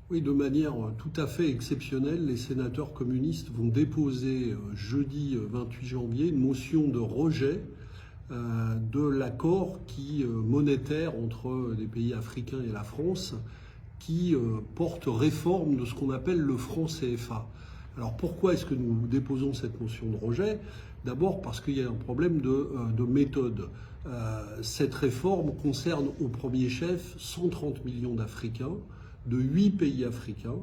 Oui, de manière tout à fait exceptionnelle, les sénateurs communistes vont déposer jeudi 28 janvier une motion de rejet de l'accord monétaire entre les pays africains et la France qui porte réforme de ce qu'on appelle le franc CFA. Alors pourquoi est-ce que nous déposons cette motion de rejet? D'abord parce qu'il y a un problème de méthode. Cette réforme concerne au premier chef 130 millions d'Africains, de 8 pays africains,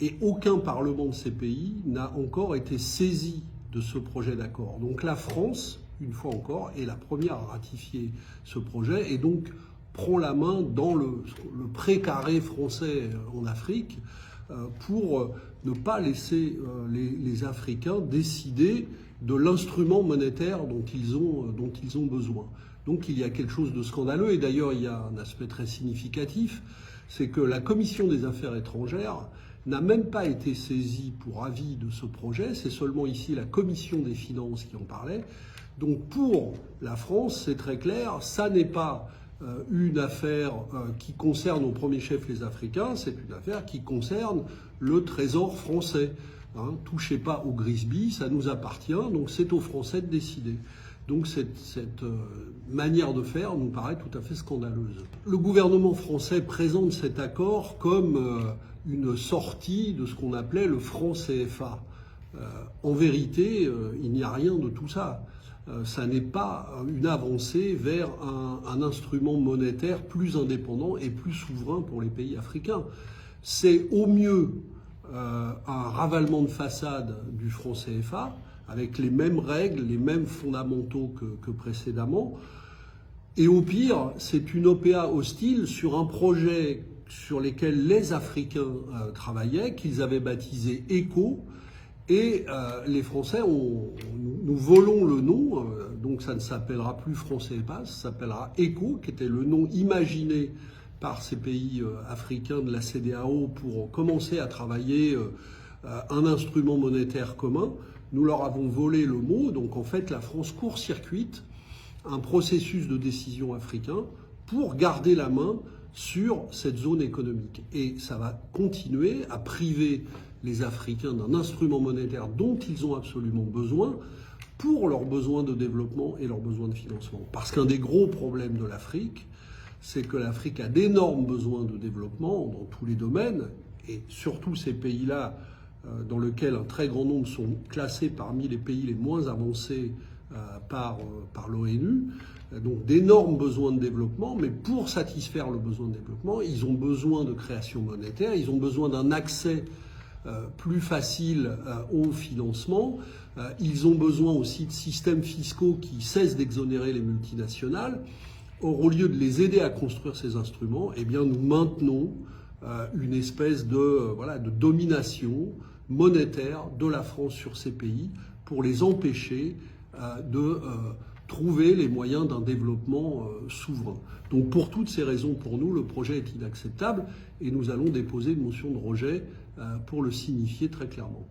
et aucun parlement de ces pays n'a encore été saisi de ce projet d'accord. Donc la France, une fois encore, est la première à ratifier ce projet et donc prend la main dans le précaré français en Afrique pour ne pas laisser les Africains décider de l'instrument monétaire dont ils ont besoin. Donc il y a quelque chose de scandaleux, et d'ailleurs il y a un aspect très significatif, c'est que la Commission des Affaires étrangères n'a même pas été saisie pour avis de ce projet, c'est seulement ici la Commission des Finances qui en parlait. Donc pour la France, c'est très clair, ça n'est pas une affaire qui concerne au premier chef les Africains, c'est une affaire qui concerne le Trésor français. Touchez pas au Grisby, ça nous appartient, donc c'est aux Français de décider. Donc cette manière de faire nous paraît tout à fait scandaleuse. Le gouvernement français présente cet accord comme une sortie de ce qu'on appelait le franc CFA. En vérité, il n'y a rien de tout ça. Ça n'est pas une avancée vers un instrument monétaire plus indépendant et plus souverain pour les pays africains. C'est au mieux un ravalement de façade du franc CFA, avec les mêmes règles, les mêmes fondamentaux que précédemment. Et au pire, c'est une OPA hostile sur un projet sur lequel les Africains travaillaient, qu'ils avaient baptisé ECO. Et les Français, nous volons le nom, donc ça ne s'appellera plus franc CFA, ça s'appellera ECO, qui était le nom imaginé par ces pays africains de la CEDEAO pour commencer à travailler un instrument monétaire commun. Nous leur avons volé le mot, donc en fait la France court-circuite un processus de décision africain pour garder la main sur cette zone économique. Et ça va continuer à priver les Africains d'un instrument monétaire dont ils ont absolument besoin pour leurs besoins de développement et leurs besoins de financement. Parce qu'un des gros problèmes de l'Afrique, c'est que l'Afrique a d'énormes besoins de développement dans tous les domaines, et surtout ces pays-là dans lesquels un très grand nombre sont classés parmi les pays les moins avancés par l'ONU, donc d'énormes besoins de développement, mais pour satisfaire le besoin de développement, ils ont besoin de création monétaire, ils ont besoin d'un accès plus facile au financement, ils ont besoin aussi de systèmes fiscaux qui cessent d'exonérer les multinationales. Or, au lieu de les aider à construire ces instruments, eh bien, nous maintenons une espèce de domination monétaire de la France sur ces pays pour les empêcher de trouver les moyens d'un développement souverain. Donc pour toutes ces raisons, pour nous, le projet est inacceptable et nous allons déposer une motion de rejet pour le signifier très clairement.